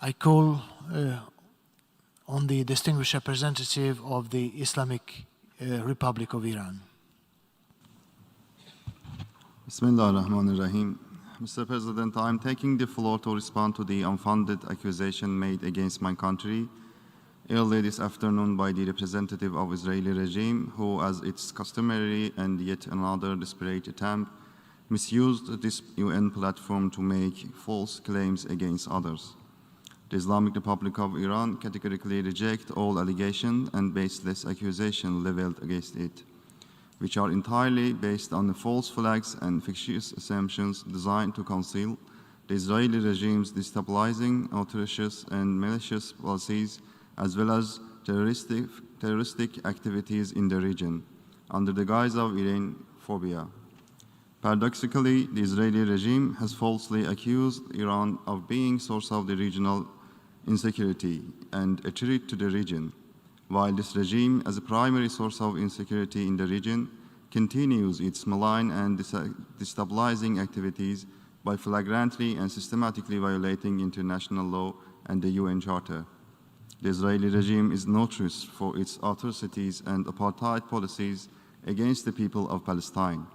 I call on the distinguished representative of the Islamic Republic of Iran. Bismillah ar-Rahman ar-Rahim. Mr. President, I am taking the floor to respond to the unfounded accusation made against my country early this afternoon by the representative of Israeli regime, who, as its customary and yet another desperate attempt, misused this UN platform to make false claims against others. The Islamic Republic of Iran categorically rejects all allegations and baseless accusations leveled against it, which are entirely based on the false flags and fictitious assumptions designed to conceal the Israeli regime's destabilizing, audacious, and malicious policies, as well as terroristic activities in the region, under the guise of Iranophobia. Paradoxically, the Israeli regime has falsely accused Iran of being source of the regional insecurity and a threat to the region, while this regime, as a primary source of insecurity in the region, continues its malign and destabilizing activities by flagrantly and systematically violating international law and the UN Charter. The Israeli regime is notorious for its atrocities and apartheid policies against the people of Palestine,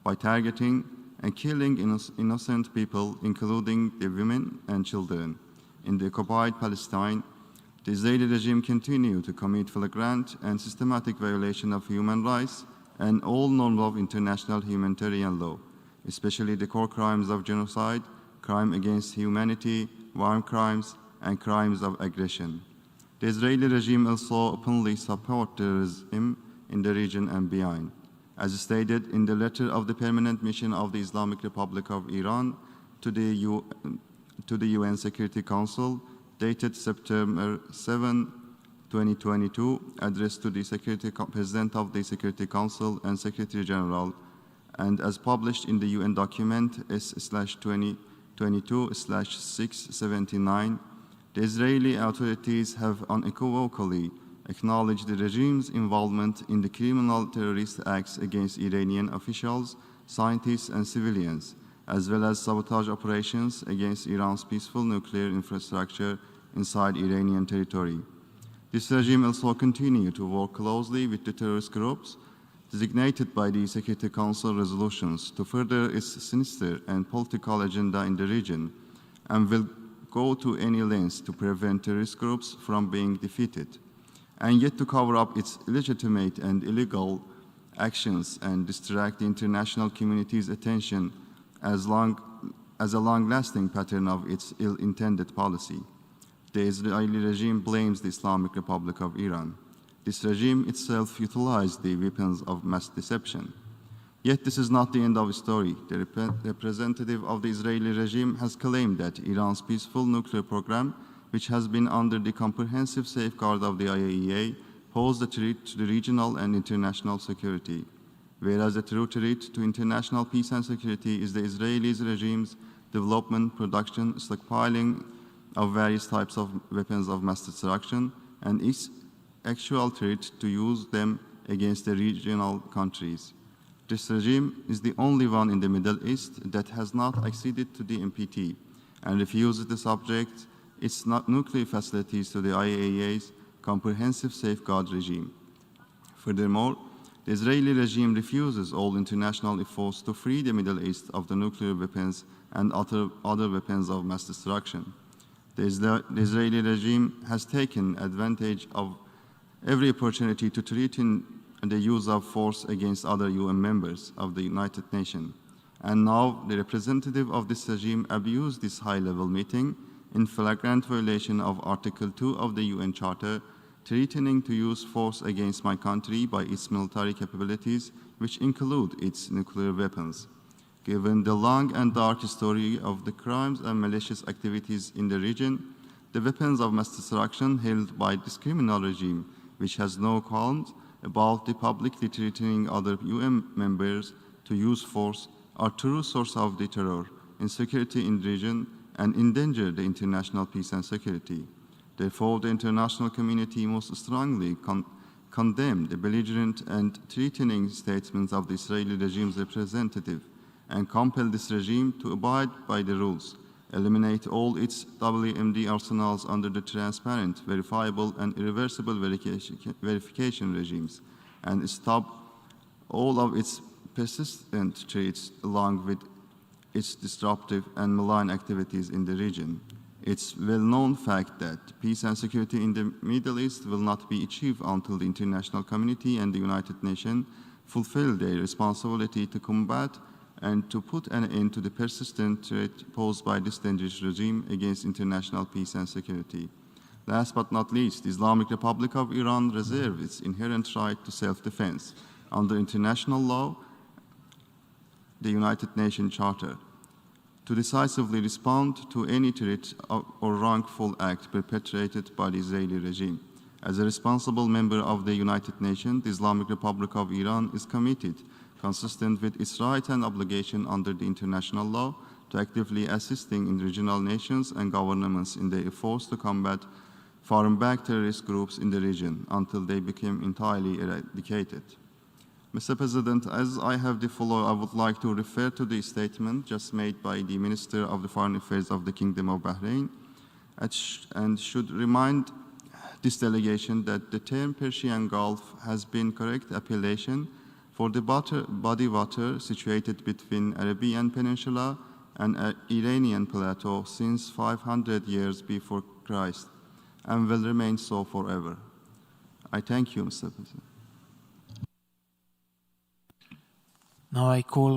by targeting and killing innocent people, including the women and children. In the occupied Palestine, the Israeli regime continues to commit flagrant and systematic violation of human rights and all norms of international humanitarian law, especially the core crimes of genocide, crime against humanity, war crimes, and crimes of aggression. The Israeli regime also openly supports terrorism in the region and beyond. As stated in the letter of the Permanent Mission of the Islamic Republic of Iran to the UN Security Council, dated September 7, 2022, addressed to the President of the Security Council and Secretary General, and as published in the UN document S/2022/679, the Israeli authorities have unequivocally acknowledged the regime's involvement in the criminal terrorist acts against Iranian officials, scientists, and civilians, as well as sabotage operations against Iran's peaceful nuclear infrastructure inside Iranian territory. This regime also continues to work closely with the terrorist groups designated by the Security Council resolutions to further its sinister and political agenda in the region, and will go to any lengths to prevent terrorist groups from being defeated, and yet to cover up its illegitimate and illegal actions and distract the international community's attention as a long-lasting pattern of its ill-intended policy. The Israeli regime blames the Islamic Republic of Iran. This regime itself utilized the weapons of mass deception. Yet this is not the end of the story. The representative of the Israeli regime has claimed that Iran's peaceful nuclear program, which has been under the comprehensive safeguard of the IAEA, posed a threat to the regional and international security, whereas the true threat to international peace and security is the Israeli regime's development, production, stockpiling of various types of weapons of mass destruction, and its actual threat to use them against the regional countries. This regime is the only one in the Middle East that has not acceded to the NPT and refuses to subject its nuclear facilities to the IAEA's comprehensive safeguard regime. Furthermore, the Israeli regime refuses all international efforts to free the Middle East of the nuclear weapons and other weapons of mass destruction. The Israeli regime has taken advantage of every opportunity to threaten the use of force against other UN members of the United Nations. And now the representative of this regime abused this high-level meeting in flagrant violation of Article 2 of the UN Charter, threatening to use force against my country by its military capabilities, which include its nuclear weapons. Given the long and dark history of the crimes and malicious activities in the region, the weapons of mass destruction held by this criminal regime, which has no qualms about the publicly threatening other UN members to use force, are true source of the terror, insecurity in the region, and endanger the international peace and security. Therefore, the international community must strongly condemn the belligerent and threatening statements of the Israeli regime's representative and compel this regime to abide by the rules eliminate all its WMD arsenals under the transparent, verifiable, and irreversible verification regimes, and stop all of its persistent threats along with its disruptive and malign activities in the region. It's well-known fact that peace and security in the Middle East will not be achieved until the international community and the United Nations fulfill their responsibility to combat and to put an end to the persistent threat posed by this dangerous regime against international peace and security. Last but not least, the Islamic Republic of Iran reserves its inherent right to self-defense under international law, the United Nations Charter, to decisively respond to any threat or wrongful act perpetrated by the Israeli regime. As a responsible member of the United Nations, the Islamic Republic of Iran is committed, consistent with its right and obligation under the international law, to actively assisting in regional nations and governments in their efforts to combat foreign-backed terrorist groups in the region until they become entirely eradicated. Mr. President, as I have the floor, I would like to refer to the statement just made by the Minister of the Foreign Affairs of the Kingdom of Bahrain, and should remind this delegation that the term Persian Gulf has been correct appellation for the body water situated between Arabian Peninsula and Iranian Plateau since 500 years before Christ, and will remain so forever. I thank you, Mr. President. Now I call